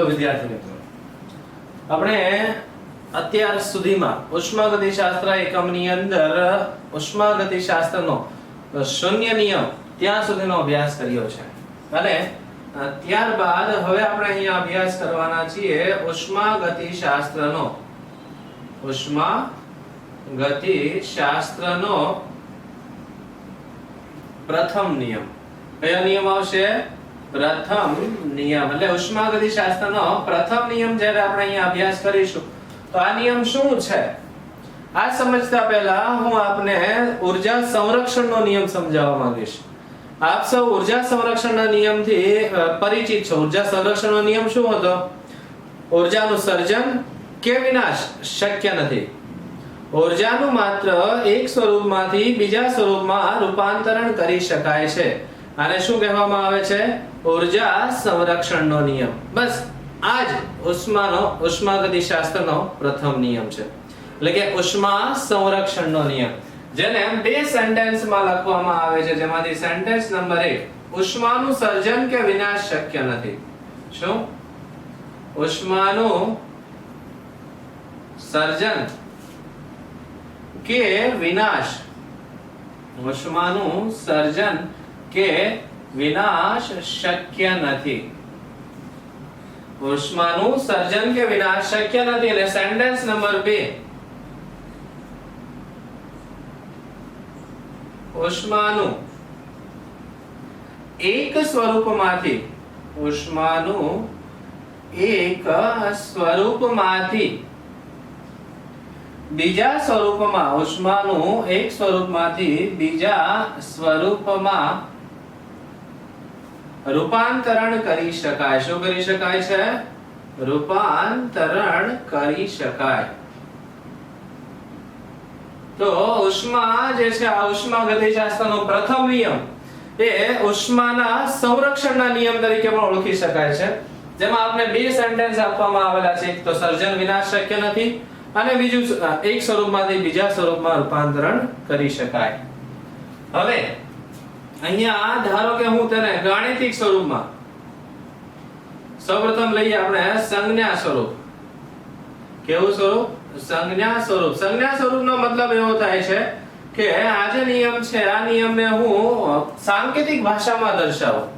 વિદ્યાર્થી મિત્રો, આપણે અત્યાર સુધીમાં ઉષ્માગતિશાસ્ત્ર એકમની અંદર ઉષ્માગતિશાસ્ત્રનો શૂન્ય નિયમ ત્યાં સુધીનો અભ્યાસ કર્યો છે અને ત્યારબાદ હવે આપણે અહીંયા અભ્યાસ કરવાના છીએ ઉષ્માગતિશાસ્ત્રનો પ્રથમ નિયમ. કયો નિયમ આવશે? પ્રથમ નિયમ. એટલે ઉષ્માગતિશાસ્ત્રનો પ્રથમ નિયમ જ્યારે આપણે અહીંયા અભ્યાસ કરીશું તો આ નિયમ શું છે આ સમજતા પહેલા હું આપને ઊર્જા સંરક્ષણનો નિયમ સમજાવવા માંગીશ. આપ સૌ ઊર્જા સંરક્ષણના નિયમથી પરિચિત છો. ઊર્જા સંરક્ષણનો નિયમ શું હતો? ઊર્જાનું સર્જન કે વિનાશ શક્ય નથી. ઊર્જાનું માત્ર એક સ્વરૂપમાંથી બીજા સ્વરૂપમાં રૂપાંતરણ કરી શકાય છે. આને શું કહેવામાં આવે છે? ઊર્જા સંરક્ષણનો નિયમ. બસ આ જ ઉષ્માગતિશાસ્ત્રનો પ્રથમ નિયમ છે. એટલે કે ઉષ્મા સંરક્ષણનો નિયમ, જેને બે સેન્ટેન્સમાં લખવામાં આવે છે, જેમાંથી સેન્ટેન્સ નંબર 1 ઉષ્માનું સર્જન કે વિનાશ શક્ય નથી. શું? ઉષ્માનું સર્જન કે વિનાશ, ઉષ્માનું સર્જન કે વિનાશ શક્ય નથી. ઉષ્માનું સર્જન કે વિનાશ શક્ય નથી. એટલે સેન્ટેન્સ નંબર 2 ઉષ્માનું એક સ્વરૂપમાંથી બીજા સ્વરૂપમાં રૂપાંતરણ કરી શકાય. શું કરી શકાય છે? રૂપાંતરણ કરી શકાય. તો ઉષ્મા જે છે, આ ઉષ્માગતિશાસ્ત્રનો પ્રથમ નિયમ એ ઉષ્માના સંરક્ષણના નિયમ તરીકે પણ ઓળખી શકાય છે, જેમાં આપણે બે સેન્ટેન્સ આપવામાં આવેલા છે. એક તો સર્જન વિનાશ શક્ય નથી અને બીજું એક સ્વરૂપમાંથી બીજા સ્વરૂપમાં રૂપાંતરણ કરી શકાય. હવે અહીંયા ધારો કે હું તેને ગાણિતિક સ્વરૂપમાં, સૌપ્રથમ લઈએ આપણે સંજ્ઞા સ્વરૂપ. કેવું સ્વરૂપ? સંજ્ઞા સ્વરૂપ. સંજ્ઞા સ્વરૂપનો મતલબ એવો થાય છે કે આ જે નિયમ છે આ નિયમને હું સાંકેતિક ભાષામાં દર્શાવું.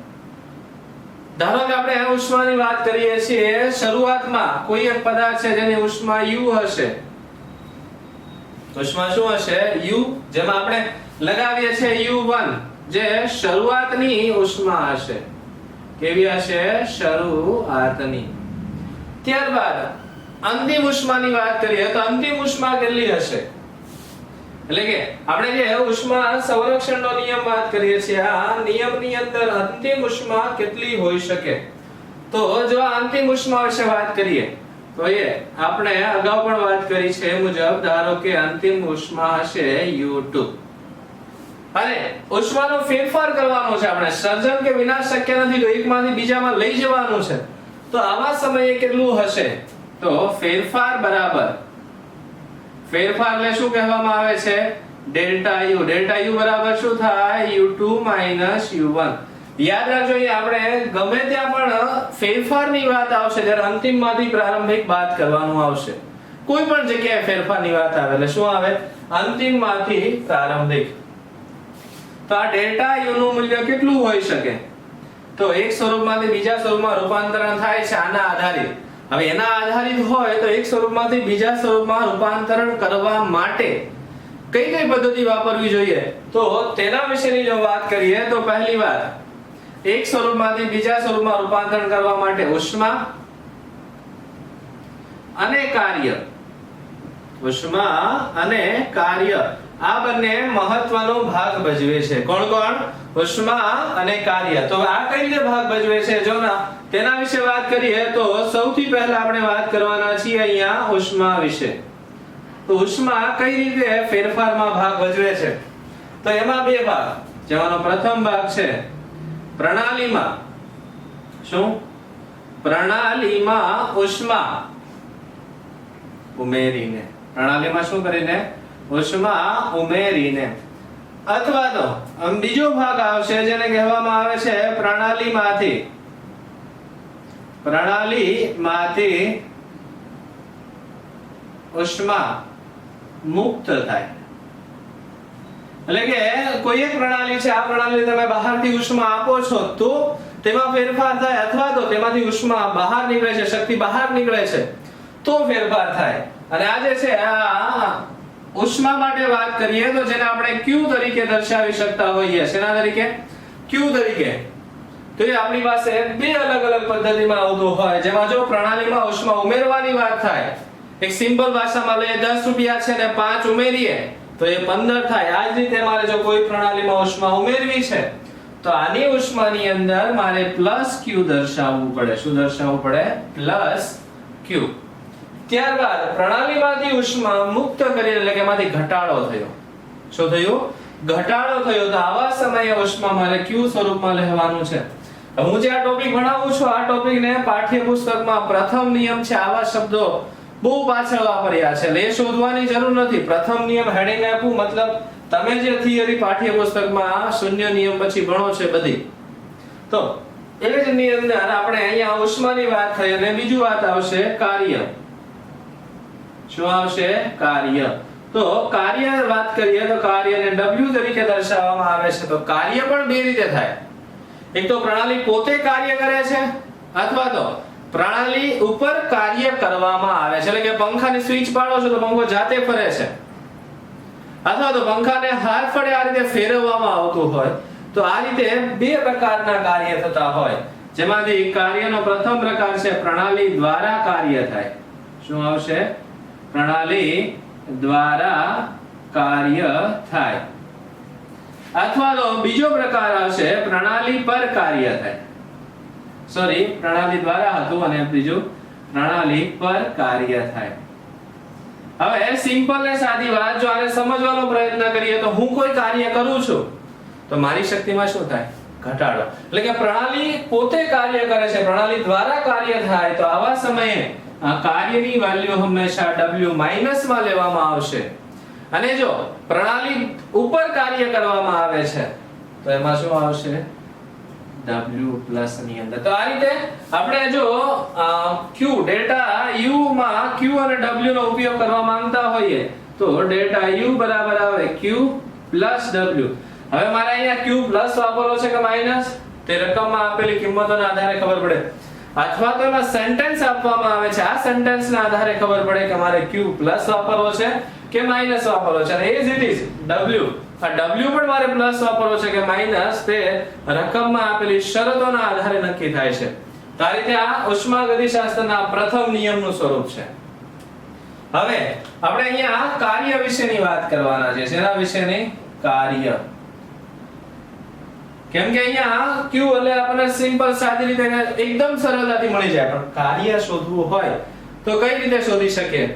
ધારો કે આપણે ઉષ્માની વાત કરીએ છીએ, શરૂઆતમાં કોઈ એક પદાર્થ છે જેની ઉષ્મા U હશે. ઉષ્મા શું હશે? U. જેમાં આપણે લગાવીએ છીએ U1, જે શરૂઆતની ઉષ્મા હશે. કેવી હશે? શરૂઆતની. ત્યારબાદ અંતિમ ઉષ્માની વાત કરીએ તો અંતિમ ઉષ્મા કેટલી હશે? એટલે કે આપણે જે ઉષ્મા સંરક્ષણનો નિયમ વાત કરીએ છીએ, આ નિયમની અંદર અંતિમ ઉષ્મા કેટલી હોઈ શકે? તો જો અંતિમ ઉષ્મા વિશે વાત કરીએ તો એ આપણે અગાઉ પણ વાત કરી છે એ મુજબ, ધારો કે અંતિમ ઉષ્મા હશે U2 અને ઉષ્માનો ફેરફાર કરવાનો છે. આપણે સર્જન કે વિનાશ શક્ય નથી તો એકમાંથી બીજામાં લઈ જવાનું છે. તો આવા સમયે કેટલું હશે? તો ફેરફાર બરાબર, ફેરફાર એટલે શું કહેવામાં આવે છે? Delta U. ડેલ્ટા U બરાબર શું થાય? U2 U1. યાદ રાખજો, આપણે ગમે ત્યાં પણ ફેરફારની વાત આવશે ત્યારે અંતિમમાંથી પ્રારંભિક બાદ કરવાનું આવશે. કોઈ પણ જગ્યાએ ફેરફારની વાત આવે એટલે શું આવે? અંતિમમાંથી પ્રારંભિક. તો આ ડેલ્ટા U નું મૂલ્ય કેટલું હોઈ શકે? તો એક સ્વરૂપમાંથી બીજા સ્વરૂપમાં રૂપાંતરણ થાય છે આના આધારિત. હવે એના આધારિત હોય તો એક સ્વરૂપમાંથી બીજા સ્વરૂપમાં રૂપાંતરણ કરવા માટે કઈ કઈ પદ્ધતિ વાપરવી જોઈએ તો તેના વિશેની જો વાત કરીએ તો પહેલી વાત, એક સ્વરૂપમાંથી બીજા સ્વરૂપમાં રૂપાંતરણ કરવા માટે ઉષ્મા અને કાર્ય. ઉષ્મા અને કાર્ય આ બંને મહત્વનો ભાગ ભજવે છે. કોણ કોણ? ઉષ્મા અને કાર્ય. તો આ કઈ રીતે ભાગ ભજવે છે જો ના તેના વિશે વાત કરીએ તો સૌથી પહેલા આપણે વાત કરવાના છીએ અહીંયા ઉષ્મા વિશે. તો ઉષ્મા કઈ રીતે ફેરફારમાં ભાગ ભજવે છે? તો એમાં બે ભાગ, જેમાંનો પ્રથમ ભાગ છે પ્રણાલીમાં. શું? પ્રણાલીમાં ઉષ્મા ઉમેરીને. પ્રણાલીમાં શું કરીને? ઉષ્મા ઉમેરીને. અથવા તો બીજો ભાગ આવશે જેને કહેવામાં આવે છે પ્રણાલીમાંથી પ્રણાલીમાંથી ઉષ્મા મુક્ત થાય, એટલે કે કોઈ એક પ્રણાલી છે, આ પ્રણાલી તમે બહારથી ઉષ્મા આપો છો તો તેમાં ફેરફાર થાય, અથવા તો તેમાંથી ઉષ્મા બહાર નીકળે છે, શક્તિ બહાર નીકળે છે તો ફેરફાર થાય. અને આ જે છે આ ઉષ્મા માટે વાત કરીએ તો જેને આપણે Q તરીકે દર્શાવી શકતા હોઈએ. શેના તરીકે? Q તરીકે. તો એ આપણી પાસે બે અલગ અલગ પદ્ધતિમાં આવતું હોય, જેમાં જો પ્રણાલીમાં ઉષ્મા ઉમેરવાની વાત થાય, એક સિમ્પલ ભાષામાં લઈએ 10 રૂપિયા છે ને 5 ઉમેરીએ તો એ 15 થાય. આ જ રીતે મારે જો કોઈ પ્રણાલીમાં ઉષ્મા ઉમેરવી છે તો આની ઉષ્માની અંદર મારે +Q દર્શાવવું પડે. શું દર્શાવવું પડે? +Q. ત્યારબાદ પ્રણાલીમાંથી ઉષ્મા મુક્ત કરી, એટલે કે એમાંથી ઘટાડો થયો. શું થયું? ઘટાડો થયો. તો આવા સમયે ઉષ્મા મારે Q સ્વરૂપમાં લેવાનું છે. હું જે આ ટોપિક ભણાવું છું, આ ટોપિકને પાઠ્યપુસ્તકમાં પ્રથમ નિયમ છે આવા શબ્દો બહુ પાછળ વાપર્યા છે, એટલે એ શોધવાની જરૂર નથી. પ્રથમ નિયમ હેડિંગ આપ્યું, મતલબ તમે જે થિયરી પાઠ્યપુસ્તકમાં શૂન્ય નિયમ પછી ભણો છે બધી, તો એ જ ની અંદર આપણે અહીંયા ઉષ્માની વાત થઈ અને બીજું વાત આવશે કાર્ય. શું આવશે? કાર્ય. તો કાર્ય વાત કરીએ તો કાર્યને W તરીકે દર્શાવવામાં આવે છે. તો કાર્ય પણ બે રીતે થાય. એક તો પ્રણાલી પોતે કાર્ય કરે છે, અથવા તો પ્રણાલી ઉપર કાર્ય કરવામાં આવે છે, એટલે કે પંખાની સ્વિચ પાડો છો તો પંખો જાતે ફરે છે, અથવા તો પંખાને હાથવડે આ રીતે ફેરવવામાં આવતું હોય. તો આ રીતે બે પ્રકારના કાર્ય થતા હોય, જેમાંથી કાર્યનો પ્રથમ પ્રકાર છે પ્રણાલી દ્વારા કાર્ય થાય. શું આવશે? પ્રણાલી દ્વારા કાર્ય થાય. અથવા તો બીજો પ્રકાર આવશે પ્રણાલી પર કાર્ય થાય. સોરી, પ્રણાલી દ્વારા હતું અને બીજું પ્રણાલી પર કાર્ય થાય. હવે સિમ્પલ ને સાદી વાત જો આને સમજવાનો પ્રયત્ન કરીએ તો હું કોઈ કાર્ય કરું છું તો મારી શક્તિમાં શું થાય? ઘટાડો. એટલે કે પ્રણાલી પોતે કાર્ય કરે છે, પ્રણાલી દ્વારા કાર્ય થાય, તો આવા સમયે આ કાર્યની વેલ્યુ હંમેશા W માઈનસ માં લેવામાં આવશે. અને જો પ્રણાલી ઉપર કાર્ય કરવામાં આવે છે તો એમાં શું આવશે? W પ્લસ ની અંદર. તો આ રીતે આપણે જો Q ડેલ્ટા U માં Q અને W નો ઉપયોગ કરવા માંગતા હોઈએ તો ડેલ્ટા U બરાબર આવે Q પ્લસ W. હવે મારે અહીંયા Q પ્લસ વાપરવો છે કે માઈનસ તે રકમમાં આપેલી કિંમતોના આધારે ખબર પડે, અથવા તો એમાં સેન્ટેન્સ આપવામાં આવે છે, આ સેન્ટેન્સના આધારે ખબર પડે કે મારે Q પ્લસ વાપરવો છે કે માઈનસ વાપરવો છે. અને એઝ ઇટ ઇઝ W, આ W પણ મારે પ્લસ વાપરવો છે કે માઈનસ તે રકમમાં આપેલી શરતોના આધારે નક્કી થાય છે. તો આ રીતે આ ઉષ્માગતિશાસ્ત્રના પ્રથમ નિયમનું સ્વરૂપ છે. હવે આપણે અહીંયા કાર્ય વિશેની વાત કરવાના છે. શેના વિશેની? કાર્ય. કેમ કે અહીંયા Q એટલે આપણને સિમ્પલ સાદી રીતે એકદમ સરળતાથી મળી જાય, પણ કાર્ય શોધવું હોય તો કઈ રીતે શોધી શકીએ?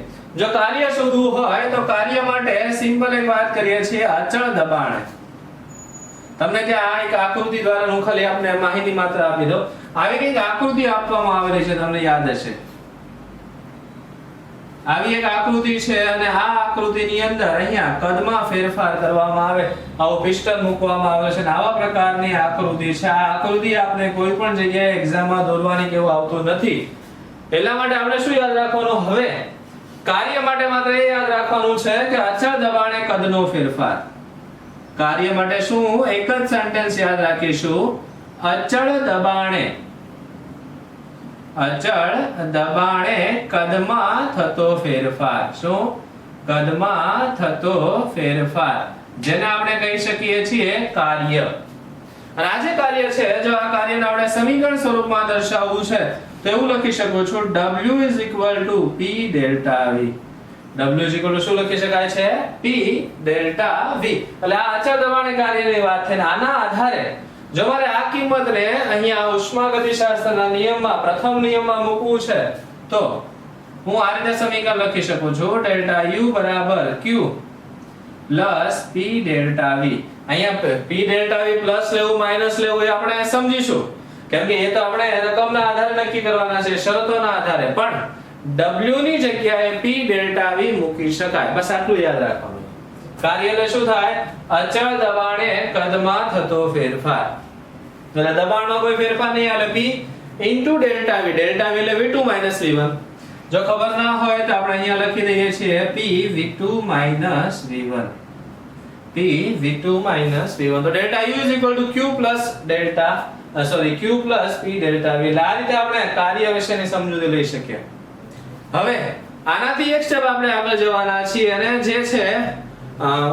જો કાર્ય શોધવું હોય તો કાર્ય માટે સિમ્પલ એક વાત કરીએ છીએ અચળ દબાણ. તમને ત્યાં એક આકૃતિ દ્વારા હું ખાલી આપને માહિતી માત્ર આપી દઉં. આવી કંઈક આકૃતિ આપવામાં આવેલી છે, તમને યાદ હશે. આવી એક આકૃતિ છે અને આ આકૃતિની અંદર અહીંયા કદમાં ફેરફાર કરવામાં આવે, આવો પિસ્ટન મૂકવામાં આવે છે અને આવા પ્રકારની આકૃતિ છે. આ આકૃતિ આપણે કોઈ પણ જગ્યાએ એક્ઝામમાં દોરવાની કેવું આવતું નથી. એટલા માટે આપણે શું યાદ રાખવાનું? હવે કાર્ય માટે માત્ર એ યાદ રાખવાનું છે કે અચળ દબાણે કદનો ફેરફાર. કાર્ય માટે શું એક જ સેન્ટેન્સ યાદ રાખીશું, અચળ દબાણે કદમાં થતો ફેરફાર. શું? કદમાં થતો ફેરફાર, જેને આપણે કહી શકીએ છીએ કાર્ય. અને આ જે કાર્ય છે, જો આ કાર્યને આપણે સમીકરણ સ્વરૂપમાં દર્શાવવું છે તો એવું લખી શકું છું W = P delta V. W શું લખી શકાય છે? P delta V. એટલે આ અચળ દબાણે કાર્યની વાત છે. આના આધારે જો મારે આ કિંમતને અહીંયા ઉષ્માગતિશાસ્ત્રના નિયમમાં પ્રથમ નિયમમાં મૂકવું છે તો હું આ રીતે સમીકરણ લખી શકું છું ડેલ્ટા U બરાબર Q plus P delta V. અહીંયા P ડેલ્ટા V પ્લસ લેવું માઈનસ લેવું એ આપણે સમજીશું, કેમ કે એ તો આપણે રકમના આધારે નક્કી કરવાના છે, શરતોના આધારે. પણ W ની જગ્યાએ P ડેલ્ટા V મૂકી શકાય. બસ આટલું યાદ રાખવાનું. કાર્યને શું થાય? અચળ દબાણે કદમાં થતો ફેરફાર. એટલે દબાણમાં કોઈ ફેરફાર નહીં, એટલે P into delta V. Delta V એટલે v2 v1. જો ખબર ના હોય તો આપણે અહીંયા લખી દઈએ છીએ p v2 v1. p v2 v1. તો delta u q plus delta q plus p delta v. આ રીતે આપણે કાર્ય વિશેની સમજૂતી લઈ શકીએ. હવે આનાથી એક સ્ટેપ આપણે આગળ જવાના છીએ અને જે છે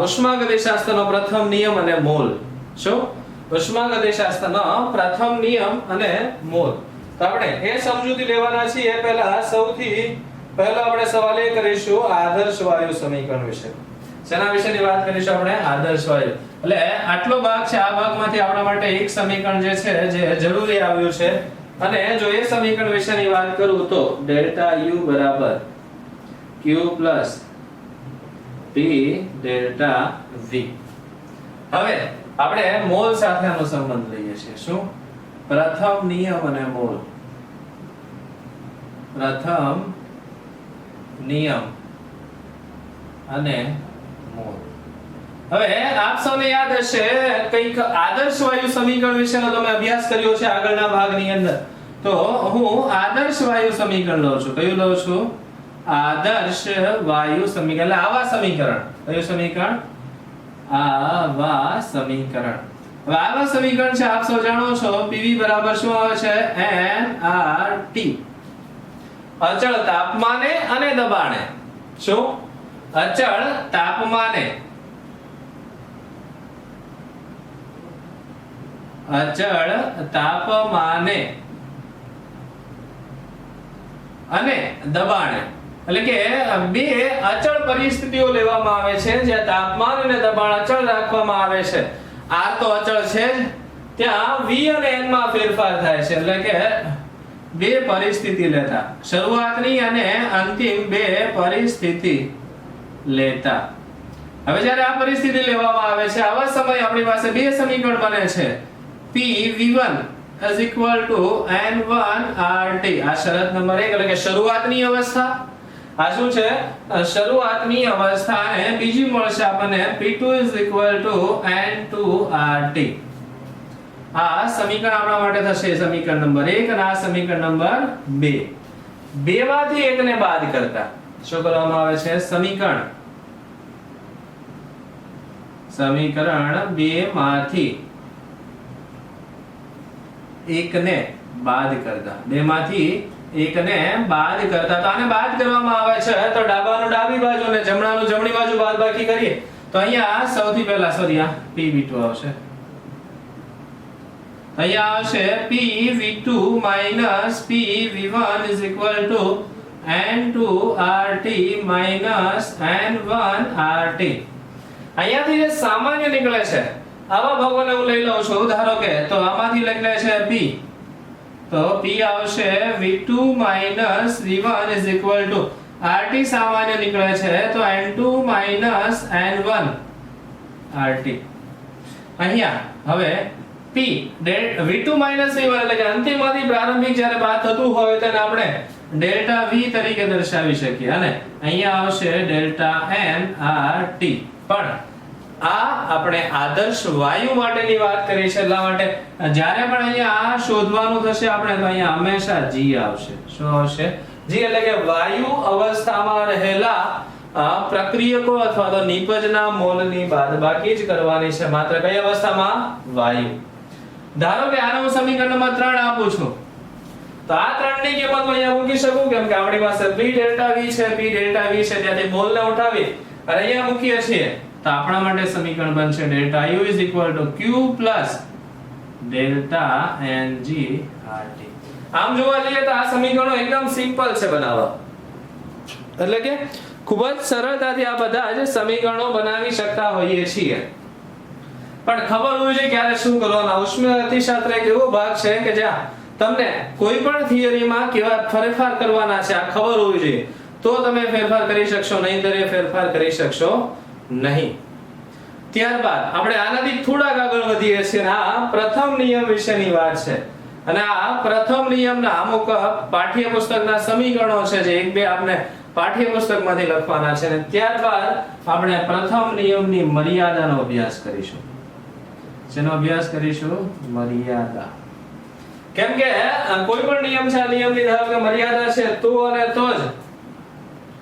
ઉષ્માગતિશાસ્ત્રનો પ્રથમ નિયમ અને મોલ. શું? ઉષ્માગતિશાસ્ત્રનો પ્રથમ નિયમ અને મોલ. તો આપણે એ સમજૂતી લેવાના છીએ. સૌથી પહેલા આપણે સવાલ એ કરીશું આદર્શ વાયુ સમીકરણ વિશે. શેના વિશેની વાત કરીશું આપણે? આદર્શ વાયુ. એટલે આટલો ભાગ છે, આ ભાગમાંથી આપણા માટે એક સમીકરણ જે છે જે જરૂરી આવ્યું છે. અને જો એ સમીકરણ વિશેની વાત કરું તો ડેલ્ટા u બરાબર q plus p delta v. હવે આપણે મોલ સાથેનો સંબંધ લઈએ છીએ. શું? પ્રથમ નિયમ અને મોલ. પ્રથમ નિયમ અને મોલ. હવે આપ સૌને યાદ હશે કંઈક આદર્શ વાયુ સમીકરણ વિશેનો તમે અભ્યાસ કર્યો છે આગળના ભાગની અંદર. તો હું આદર્શ વાયુ સમીકરણ લઉં છું. કયું લઉં છું? આદર્શ વાયુ સમીકરણ. એટલે આવા સમીકરણ. કયું સમીકરણ? આવા સમીકરણ. હવે આવા સમીકરણ છે આપ સૌ જાણો છો PV બરાબર શું આવે છે? nRT. અચળ તાપમાને અને દબાણે. શું? અચળ તાપમાને અને દબાણે. એટલે કે બે અચળ પરિસ્થિતિઓ લેવામાં આવે છે જ્યાં તાપમાન અને દબાણ અચળ રાખવામાં આવે છે. R તો અચળ છે જ, ત્યાં V અને N માં ફેરફાર થાય છે. એટલે કે બે પરિસ્થિતિ લેતા, શરૂઆતની અને અંતિમ બે પરિસ્થિતિ લેતા. હવે જ્યારે આ પરિસ્થિતિ લેવામાં આવે છે આવા સમયે આપણી પાસે બે સમીકરણ બને છે. P v1 is equal to n1 RT. આ શરત નંબર 1 એટલે કે શરૂઆતની અવસ્થા. આ શું છે? શરૂઆતની અવસ્થા. અને બીજી મળશે આપણને P2 is equal to n2 RT. આ સમીકરણ આપણા માટે થશે સમીકરણ નંબર 1 અને આ સમીકરણ નંબર 2. બેમાંથી એકને બાદ કરતા શું કરવામાં આવે છે? સમીકરણ 2 માંથી એકને બાદ કરતા. બેમાંથી એકને બાદ કરતા. તો આને બાદ કરવામાં આવે છે તો ડાબાનું ડાબી બાજુ અને જમણાનું જમણી બાજુ બાદબાકી કરીએ તો અહીંયા સૌથી પહેલા આ PV2 આવશે. અહીંયા આવશે PV2 PV1 is equal to n2 RT n1 RT. અહીંયાથી જે સામાન્ય નીકળે છે આવા ભાગોને હું લઈ લઉં છું. ધારો કે તો આમાંથી નીકળે છે P. તો P આવશે V2 V1 is equal to RT સામાન્ય નીકળે છે તો n2 n1 RT. અહીંયા હવે P V2 V1 એટલે કે અંતિમમાંથી પ્રારંભિક જ્યારે બાદ થતું હોય તેને આપણે ડેલ્ટા V તરીકે દર્શાવી શકીએ અને અહીંયા આવશે ડેલ્ટા n RT. પણ આ આપણે આદર્શ વાયુ માટેની વાત કરી છે એટલા માટે જ્યારે પણ અહીંયા આ શોધવાનું થશે આપણે તો અહીંયા હંમેશા G આવશે. શું આવશે? G એટલે કે વાયુ અવસ્થામાં રહેલા પ્રક્રિયકો અથવા તો નિપજના મોલની બાદબાકી જ કરવાની છે. માત્ર કઈ અવસ્થામાં? વાયુ. ધારો કે આનો હું સમીકરણ નંબર 3 આપું છું તો આ 3 ની કિંમત હું અહીંયા મૂકી શકું કેમ કે આપણી પાસે P ડેલ્ટા V છે. P ડેલ્ટા V છે ત્યાંથી મોલને ઉઠાવી અને અહીંયા મૂકીએ છીએ તો આપણા માટે સમીકરણ બનશે delta U is equal to Q plus delta Ng RT. આમ જોવા જઈએ તો આ સમીકરણો એકદમ સિમ્પલ છે બનાવવા. એટલે કે ખૂબ જ સરળતાથી આ બધા જ સમીકરણો બનાવી શકતા હોઈએ છીએ. પણ ખબર હોવી જોઈએ ક્યારે શું કરવાનું. ઉષ્માગતિશાસ્ત્ર એક એવો ભાગ છે કે જ્યાં તમને કોઈ પણ થિયરીમાં કેવા ફેરફાર કરવાના છે આ ખબર હોવી જોઈએ તો તમે ફેરફાર કરી શકશો, નહીંતર એ ફેરફાર કરી શકશો નહીં. ત્યારબાદ આપણે આનાથી થોડાક આગળ વધીએ છીએ. આ પ્રથમ નિયમ વિશેની વાત છે અને આ પ્રથમ નિયમના અમુક પાઠ્યપુસ્તકના સમીકરણો છે જે એક બે આપણે પાઠ્યપુસ્તકમાંથી લખવાના છે અને ત્યારબાદ આપણે પ્રથમ નિયમની મર્યાદાનો અભ્યાસ કરીશું. શેનો અભ્યાસ કરીશું? મર્યાદા. કેમ કે કોઈ પણ નિયમ છે, આ નિયમની ધારો કે મર્યાદા છે તો અને તો જ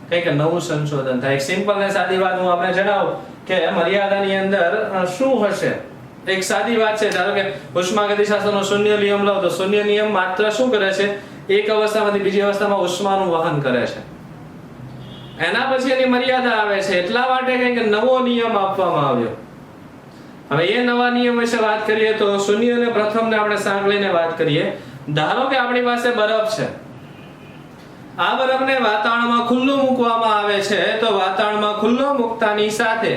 કંઈક નવું સંશોધન થાય. એક સિમ્પલ ને સાદી વાત હું આપણે જણાવું કે મર્યાદાની અંદર શું હશે. એક સાદી વાત છે, ધારો કે ઉષ્માગતિશાસ્ત્રનો શૂન્ય નિયમ લો તો શૂન્ય નિયમ માત્ર શું કરે છે, એક અવસ્થામાંથી બીજી અવસ્થામાં ઉષ્માનું વહન કરે છે. એના પછી એની મર્યાદા આવે છે, એટલા માટે કંઈક નવો નિયમ આપવામાં આવ્યો. હવે એ નવા નિયમ વિશે વાત કરીએ તો શૂન્ય અને પ્રથમને આપણે સાંકળીને વાત કરીએ. ધારો કે આપણી પાસે બરફ છે, આ બરફને વાતાવરણમાં ખુલ્લું મૂકવામાં આવે છે, તો વાતાવરણમાં ખુલ્લો મૂકતાની સાથે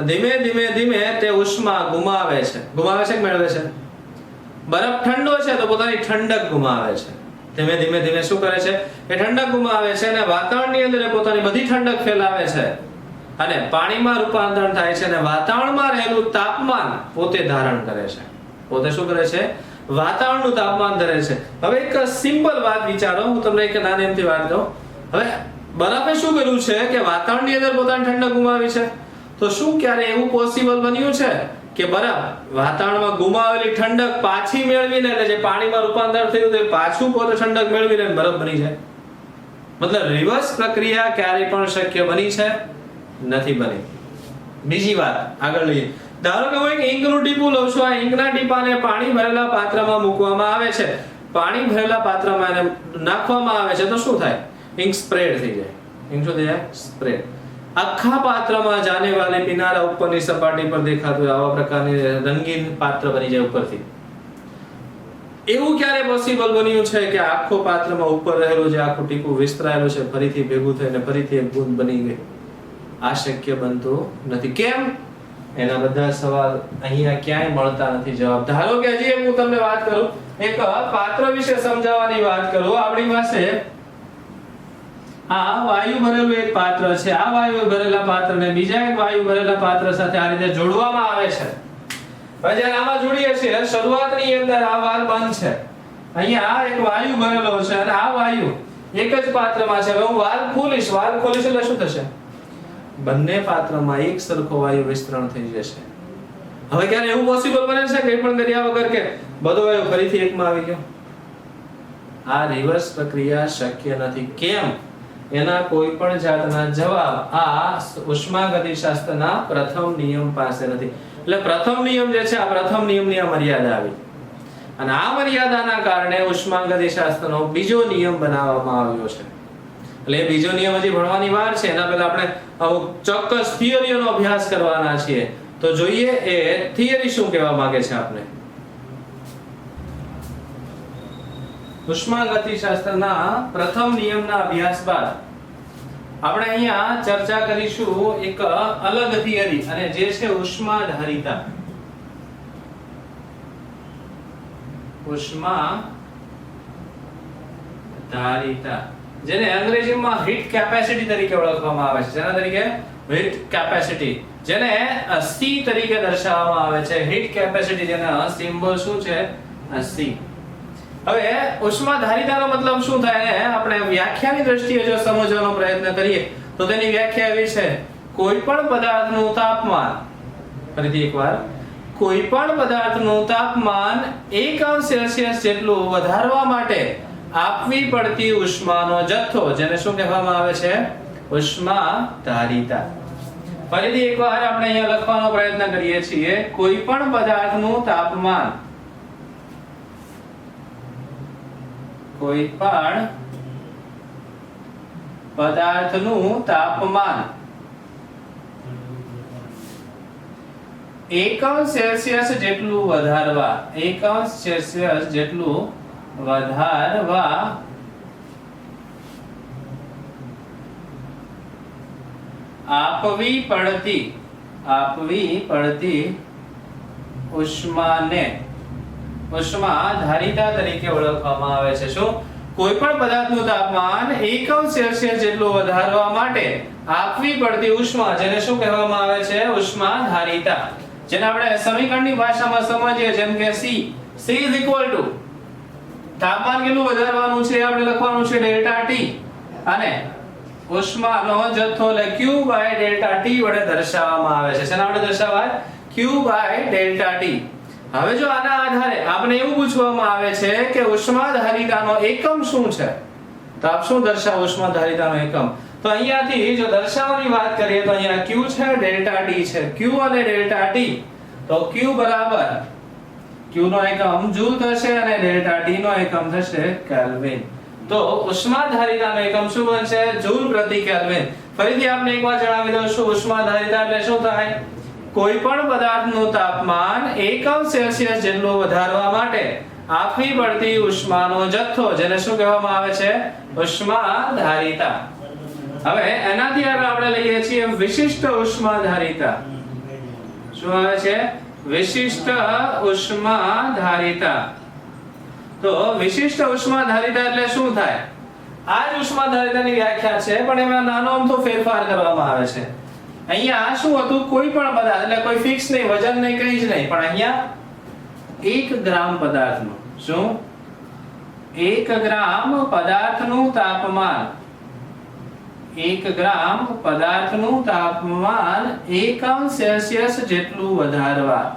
ધીમે ધીમે ધીમે તે ઉષ્મા ગુમાવે છે. ગુમાવે છે કે મેળવે છે? બરફ ઠંડો છે તો પોતાની ઠંડક ગુમાવે છે. ધીમે ધીમે ધીમે શું કરે છે, એ ઠંડક ગુમાવે છે અને વાતાવરણની અંદર પોતાની બધી ઠંડક ફેલાવે છે અને પાણીમાં રૂપાંતરણ થાય છે અને વાતાવરણમાં રહેલું તાપમાન પોતે ધારણ કરે છે. પોતે શું કરે છે? વાતાવરણનું તાપમાન ધરે છે. હવે એક સિમ્પલ વાત વિચારો, હું તમને એક નાની એમથી વાત કહું. હવે બરફે શું કર્યું છે કે વાતાવરણની અંદર પોતાની ઠંડક ગુમાવી છે, તો શું ક્યારે એવું પોસિબલ બન્યું છે કે બરફ વાતાવરણમાં ગુમાવેલી ઠંડક પાછી મેળવીને, એટલે જે પાણીમાં રૂપાંતર થયું તે પાછું પોતે ઠંડક મેળવીને બરફ બની જાય? મતલબ રિવર્સ પ્રક્રિયા ક્યારે પણ શક્ય બની છે? નથી બની. બીજી વાત આગળ લઈએ. ધારો કે હું એક ઇંકનું ટીપું લઉં છું, આ ઇંકના ટીપાને પાણી ભરેલા પાત્રમાં મૂકવામાં આવે છે. પાણી ભરેલા પાત્રમાં એને નાખવામાં આવે છે તો શું થાય? ઇંક સ્પ્રેડ થઈ જાય. ઇંક શું થઈ જાય? સ્પ્રેડ. આખા પાત્રમાં જાને વાલે કિનારા ઉપરની સપાટી પર દેખાતું આવા પ્રકારની રંગીન પાત્ર બની જાય ઉપરથી. એવું ક્યારે પોસિબલ બન્યું છે કે આખો પાત્રમાં ઉપર રહેલું જે આખું ટીપું વિસ્તરાયેલું છે ફરીથી ભેગું થઈને ફરીથી એક બૂંદ બની ગઈ? આ શક્ય બનતું નથી. કેમ? એના બધા સવાલ અહીંયા ક્યાંય મળતા નથી જવાબ. ધારો કે હજી હું તમને વાત કરું, એક પાત્ર વિશે સમજાવવાની વાત કરું. આપણી પાસે આ વાયુ ભરેલું એક પાત્ર છે. આ વાયુ ભરેલા પાત્રને બીજા એક વાયુ ભરેલા પાત્ર સાથે આ રીતે જોડવામાં આવે છે. હવે જ્યારે આમાં જોડીએ છીએ, શરૂઆતની અંદર આ વાલ બંધ છે, અહીંયા એક વાયુ ભરેલો છે અને આ વાયુ એક જ પાત્રમાં છે. હવે હું વાલ ખોલીશ, વાલ ખોલીશ એટલે શું થશે? બંને પાત્રમાં એક સરખો વાયુ વિસ્તરણ થઈ જશે. હવે ક્યારે એવું પોસિબલ બને છે કંઈ પણ કર્યા વગર કે બધો વાયુ ફરીથી એકમાં આવી ગયો? આ રિવર્સ પ્રક્રિયા શક્ય નથી. કેમ? એના કોઈ પણ જાતના જવાબ આ ઉષ્માગતિશાસ્ત્રના પ્રથમ નિયમ પાસે નથી. એટલે પ્રથમ નિયમ જે છે, આ પ્રથમ નિયમની આ મર્યાદા આવી અને આ મર્યાદાના કારણે ઉષ્માગતિશાસ્ત્રનો બીજો નિયમ બનાવવામાં આવ્યો છે. એટલે એ બીજો નિયમ હજી ભણવાની વાર છે. એના પહેલા આપણે ચોક્કસ થિયરીઓનો અભ્યાસ કરવાના છીએ. તો જોઈએ એ થિયરી શું કહેવા માંગે છે આપણે. ઉષ્માગતિશાસ્ત્રના પ્રથમ નિયમના અભ્યાસ બાદ આપણે અહીંયા ચર્ચા કરીશું એક અલગ થિયરી, અને જે છે ઉષ્માધારિતા. ઉષ્માધારિતા, જેને અંગ્રેજીમાં હીટ કેપેસિટી તરીકે ઓળખવામાં આવે છે. જેના તરીકે? હીટ કેપેસિટી, જેને C તરીકે દર્શાવવામાં આવે છે. હીટ કેપેસિટી, જેના સિમ્બોલ શું છે? C. હવે ઉષ્માધારિતાનો મતલબ શું થાય ને આપણે વ્યાખ્યાની દ્રષ્ટિએ જો સમજવાનો પ્રયત્ન કરીએ તો તેની વ્યાખ્યા એવી છે: કોઈ પણ પદાર્થનું તાપમાન, ફરીથી એકવાર, કોઈ પણ પદાર્થનું તાપમાન 1 અંશ સેલ્સિયસ જેટલું વધારવા માટે આપવી પડતી ઉષ્માનો જથ્થો, જેને શું કહેવામાં આવે છે? ઉષ્માધારિતા. ફરીથી એકવાર આપણે અહીંયા લખવાનો પ્રયત્ન કરીએ છીએ: કોઈ પણ પદાર્થનું તાપમાન, કોઈ પણ પદાર્થનું તાપમાન 1 અંશ સેલ્સિયસ જેટલું વધારવા, 1 અંશ સેલ્સિયસ જેટલું વધારવા આપવી પડતી ઉષ્માને ઉષ્માધારિતા તરીકે ઓળખવામાં આવે છે. શું? કોઈ પણ પદાર્થનું તાપમાન 1 અંશ સેલ્સિયસ જેટલું વધારવા માટે આપવી પડતી ઉષ્મા, જેને શું કહેવામાં આવે છે? ઉષ્માધારિતા. જેને આપણે સમીકરણની ભાષામાં સમજીએ જેમ કે C is equal to તાપમાન કેટલું વધારવાનું છે આપણે લખવાનું છે ડેલ્ટા T, અને ઉષ્માનો જથ્થો એટલે Q / ડેલ્ટા T વડે દર્શાવવામાં આવે છે. શેના વડે દર્શાવાય? Q / delta T. હવે જો આના આધારે આપણે એવું પૂછવામાં આવે છે કે ઉષ્માધારિતાનો એકમ શું છે, તો આપ શું દર્શાવો ઉષ્માધારિતાનો એકમ? તો અહીંયાથી જો દર્શાવવાની વાત કરીએ તો અહીંયા Q છે, ડેલ્ટા T છે. Q અને ડેલ્ટા T, તો Q બરાબર Q નો એકમ જૂલ થશે અને ડેલ્ટા T નો એકમ થશે કેલ્વિન. તો ઉષ્માધારિતાનો એકમ શું બનશે? જૂલ પ્રતિ કેલ્વિન. ફરીથી આપને એકવાર જણાવી દઉં છું, ઉષ્માધારિતા એટલે શું થાય? કોઈ પણ પદાર્થનું તાપમાન 1 સેલ્સિયસ જેટલું વધારવા માટે આપવી પડતી ઉષ્માનો જથ્થો, જેને શું કહેવામાં આવે છે? ઉષ્માધારિતા. હવે એનાથી આગળ આપણે લઈએ છીએ વિશિષ્ટ ઉષ્માધારિતા. શું આવે છે? વિશિષ્ટ ઉષ્માધારિતા. તો વિશિષ્ટ ઉષ્માધારિતા એટલે શું થાય? આ જ ઉષ્માધારિતાની વ્યાખ્યા છે, પણ એમાં નાનો અમથો ફેરફાર કરવામાં આવે છે. અહીંયા શું હતું? કોઈ પણ પદાર્થ, એટલે કોઈ ફિક્સ નહીં, વજન નહીં, કંઈ જ નહીં, પણ અહીંયા 1 ગ્રામ પદાર્થનું, શું 1 ગ્રામ પદાર્થનું તાપમાન, 1 ગ્રામ પદાર્થનું તાપમાન 1 સેલ્સિયસ જેટલું વધારવા,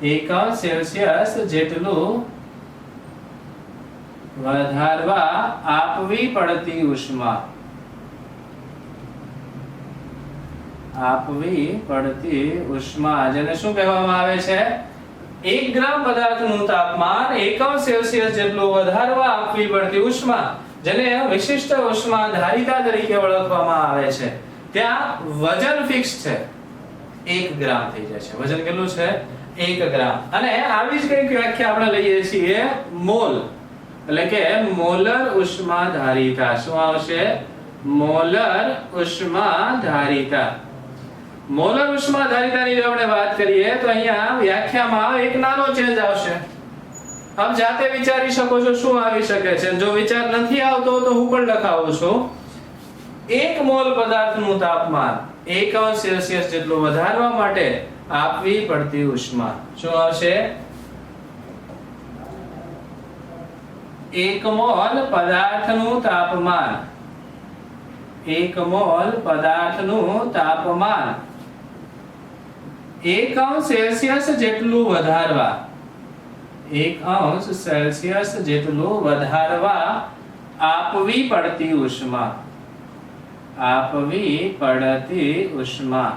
1 સેલ્સિયસ જેટલું વધારવા આપવી પડતી ઉષ્મા, આપવી પડતી ઉષ્મા, જેને શું કહેવામાં આવે છે? 1 ગ્રામ પદાર્થનું તાપમાન 1 સેલ્સિયસ જેટલું વધારવા આપવી પડતી ઉષ્મા, જેને વિશિષ્ટ ઉષ્માધારિતા તરીકે ઓળખવામાં આવે છે. ત્યાં વજન ફિક્સ છે, 1 ગ્રામ થઈ જાય છે. વજન કેટલું છે? 1 ગ્રામ. અને આવી જ કંઈક વ્યાખ્યા આપણે લઈએ છીએ મોલ, એટલે કે મોલર ઉષ્માધારિતા. શું આવશે? મોલર ઉષ્માધારિતા. મોલર ઉષ્માધારિતાની જો આપણે વાત કરીએ તો અહીંયા વ્યાખ્યામાં એક નાનો ચેન્જ આવશે. આપ જાતે વિચારી શકો છો શું આવી શકે છે. જો વિચાર નથી આવતો તો હું પણ લખાવું છું. 1 મોલ પદાર્થનું તાપમાન 1 સેલ્સિયસ જેટલું વધારવા માટે આપવી પડતી ઉષ્મા શું આવશે? 1 મોલ પદાર્થનું તાપમાન, 1 મોલ પદાર્થનું તાપમાન 1 સેલ્સિયસ જેટલું વધારવા, 1 સેલ્સિયસ જેટલું વધારવા આપવી પડતી ઉષ્મા, આપવી પડતી ઉષ્મા,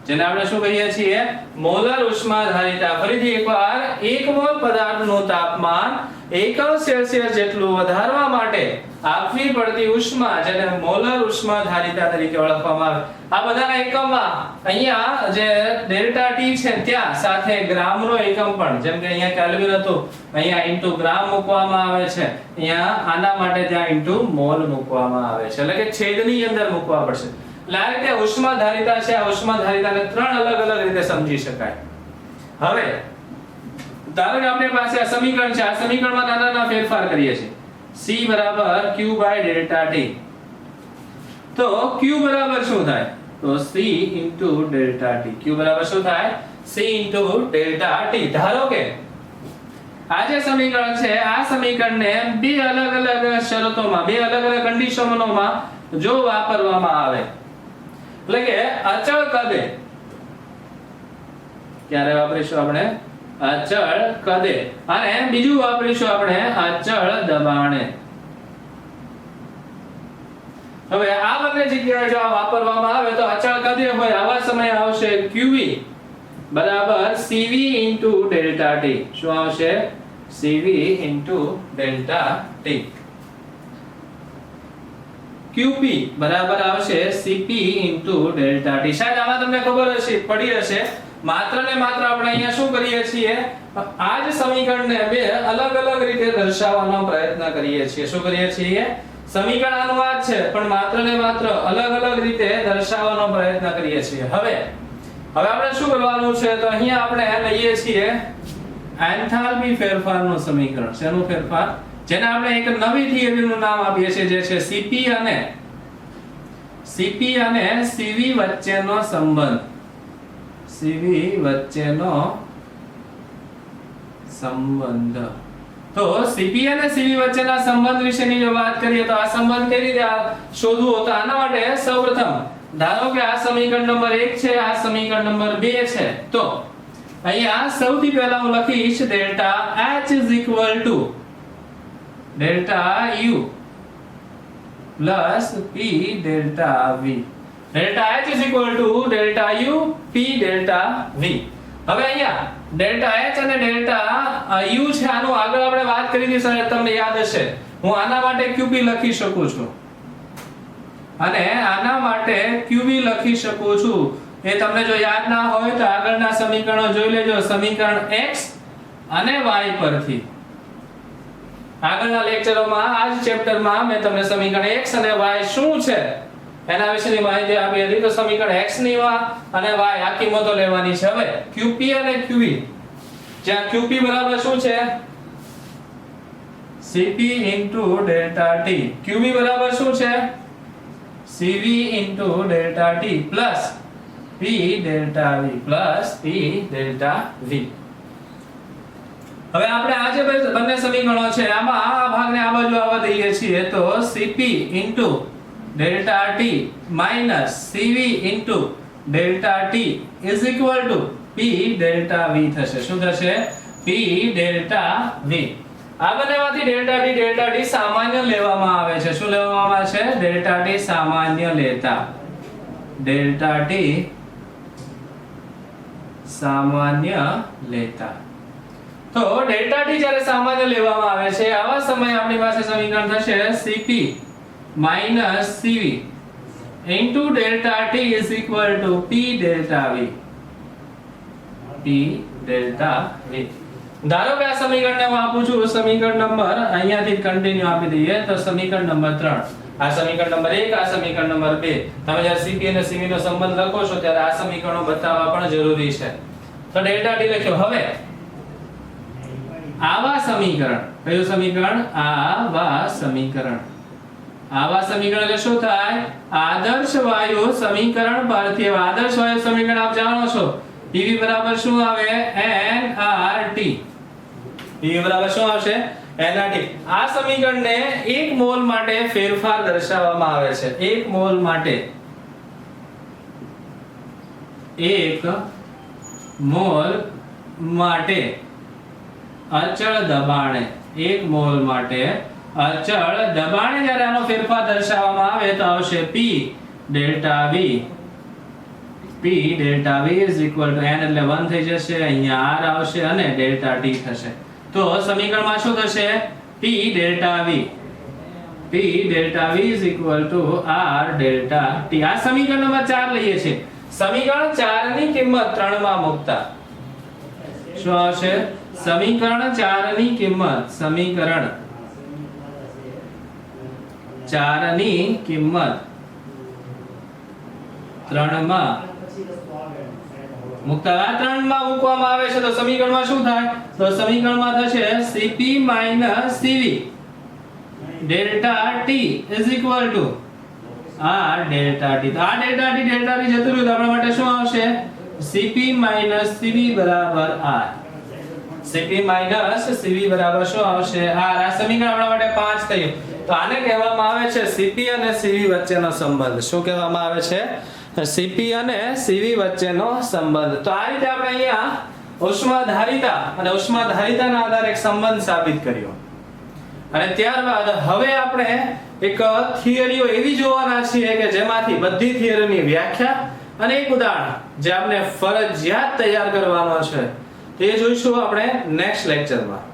જેને આપણે શું કહીએ છીએ? મોલર ઉષ્માધારિતા. ફરીથી એકવાર, 1 મોલ પદાર્થનું તાપમાન 1 સેલ્સિયસ જેટલું વધારવા માટે આપવી પડતી ઉષ્મા, જેને મોલર ઉષ્માધારિતા તરીકે ઓળખવામાં આવે. આ બધાના એકમમાં અહીંયા જે ડેલ્ટા ટી છે ત્યાં સાથે ગ્રામનો એકમ પણ, જેમ કે અહીંયા કેલ્વિન હતું, અહીંયા ઇન્ટુ ગ્રામ મૂકવામાં આવે છે. અહીંયા આના માટે ત્યાં ઇન્ટુ મોલ મૂકવામાં આવે છે, એટલે કે છેદની અંદર મૂકવા પડશે. એટલે આ રીતે ઉષ્માધારિતા છે. આ ઉષ્માધારિતાને 3 અલગ અલગ રીતે સમજી શકાય. હવે ધારો કે આપણી પાસે આ સમીકરણ છે. આ સમીકરણમાં નાના નાના ફેરફાર કરીએ છીએ. C બરાબર Q બાય ડેલ્ટા T. તો Q બરાબર શું થાય? તો C into delta T. Q બરાબર શું થાય? C into delta T. ધારો કે આ જે સમીકરણ છે, આ સમીકરણને 2 અલગ અલગ શરતોમાં, 2 અલગ અલગ કન્ડિશનોમાં જો વાપરવામાં આવે, એટલે કે અચળ કદે, ક્યારે વાપરીશું આપણે? અચળ કદે. અને બીજું વાપરીશું આપણે અચળ દબાણે. હવે આ બંને જગ્યાએ જો વાપરવામાં આવે તો અચળ કદે હોય આવા સમયે આવશે QV બરાબર CV ઇન્ટુ ડેલ્ટા T. શું આવશે? CV into delta T. QP બરાબર આવશે CP ઇન્ટુ ડેલ્ટા T. શાયદ આમાં તમને ખબર હશે, પડી હશે. માત્ર ને માત્ર આપણે અહીંયા શું કરીએ છીએ? આ જ સમીકરણને 2 અલગ અલગ રીતે દર્શાવવાનો પ્રયત્ન કરીએ છીએ. શું કરીએ છીએ? સમીકરણ આનું આ જ છે, પણ માત્ર ને માત્ર અલગ અલગ રીતે દર્શાવવાનો પ્રયત્ન કરીએ છીએ. હવે આપણે શું કરવાનું છે? તો અહીંયા આપણે લઈએ છીએ એન્થાલ્પી ફેરફારનું સમીકરણ. શેનું ફેરફાર? જેને આપણે એક નવી થિયરીનું નામ આપીએ છીએ, જે છે CP અને CV વચ્ચેનો સંબંધ. CV વચ્ચેનો સંબંધ. તો CP અને CV વચ્ચેના સંબંધ વિશેની જો વાત કરીએ તો આ સંબંધ કેવી રીતે શોધવો? તો આના માટે સૌપ્રથમ ધારો કે આ સમીકરણ નંબર 1 છે, આ સમીકરણ નંબર 2 છે. તો અહીંયા સૌથી પહેલા હું લખીશ delta H is equal to delta U plus P delta V. Delta H is equal to delta U P delta V. હવે અહીંયા ડેલ્ટા H અને ડેલ્ટા U છે, આનું આગળ આપણે વાત કરી હતી સર, તમને યાદ હશે. હું આના માટે QP લખી શકું છું અને આના માટે QB લખી શકું છું. એ તમને જો યાદ ના હોય તો આગળના સમીકરણો જોઈ લેજો. સમીકરણ x અને y પરથી આગળના લેક્ચરોમાં આ જ ચેપ્ટરમાં મેં તમને સમીકરણ x અને y શું છે એના વિશેની માહિતી આપી હતી. તો સમીકરણ x ની અને y આ કિંમતો લેવાની છે. હવે QP અને QV, જ્યાં QP બરાબર શું છે? CP delta T. QV બરાબર શું છે? CV delta T plus P delta V plus P delta V. હવે આપણે આ જે બંને સમીકરણો છે આમાં આ ભાગને આ બાજુ આવવા દઈએ છીએ તો CP delta T minus CV delta T is equal to P delta V થશે. શું થશે? P delta V. આ બંનેમાંથી ડેલ્ટા T સામાન્ય લેવામાં આવે છે. શું લેવામાં આવે છે? ડેલ્ટા T સામાન્ય લેતા. ડેલ્ટા T સામાન્ય લેતા. તો ડેલ્ટા T જ્યારે સામાન્ય લેવામાં આવે છે આવા સમયે આપણી પાસે સમીકરણ થશે CP minus CV into delta T is equal to P delta V. P delta V. ધારો કે આ સમીકરણને હું આપું છું સમીકરણ નંબર, અહીંયાથી કન્ટિન્યુ આપી દઈએ તો સમીકરણ નંબર 3, આ સમીકરણ નંબર 1, આ સમીકરણ નંબર 2. તમે જ્યારે CP અને CV નો સંબંધ લખો છો ત્યારે આ સમીકરણો બતાવવા પણ જરૂરી છે. તો ડેલ્ટા T લખ્યો. હવે આવા સમીકરણ, કયું સમીકરણ? આવા સમીકરણ. આવા સમીકરણ એટલે શું થાય? આદર્શ વાયુ સમીકરણ પરથી. આદર્શ વાયુ સમીકરણ આપ જાણો છો PV બરાબર શું આવે? nRT. PV બરાબર શું આવશે? nRT. આ સમીકરણને 1 મોલ માટે ફેરફાર દર્શાવવામાં આવે છે. 1 મોલ માટે 1 મોલ માટે અચળ દબાણે, 1 મોલ માટે અચળ દબાણે જ્યારે આનો ફેરફાર દર્શાવવામાં આવે તો આવશે P delta V. P delta V is equal to n એટલે 1 થઈ જશે, અહીંયા r આવશે અને ડેલ્ટા T થશે. તો સમીકરણમાં શું થશે? P delta V. P delta V is equal to r delta T. આ સમીકરણ નંબર 4 લઈએ છીએ. સમીકરણ 4 ની કિંમત 3 માં મૂકતા શું આવશે? સમીકરણ 4 ની કિંમત, સમીકરણ 4 ની કિંમત 3 માં મૂકતા. આ 3 માં મૂકવામાં આવે છે તો સમીકરણમાં શું થાય? તો સમીકરણમાં થશે CP CV delta T is equal to r delta T. તો આ ડેલ્ટા T જતું રહ્યું તો આપણા માટે શું આવશે? CP CV બરાબર r. CP CV બરાબર શું આવશે? r. આ સમીકરણ આપણા માટે 5 થયું. તો આને કહેવામાં આવે છે CP અને CV વચ્ચેનો સંબંધ. શું કહેવામાં આવે છે? CP અને CV વચ્ચેનો સંબંધ. તો આ રીતે આપણે અહીંયા ઉષ્માધારિતા અને ઉષ્માધારિતાના આધારે એક સંબંધ સાબિત કર્યો. અને ત્યારબાદ હવે આપણે એક થિયરીઓ એવી જોવાના છીએ કે જેમાંથી બધી થિયરીની વ્યાખ્યા અને એક ઉદાહરણ જે આપણે ફરજિયાત તૈયાર કરવાનો છે તે જોઈશું આપણે નેક્સ્ટ લેક્ચરમાં.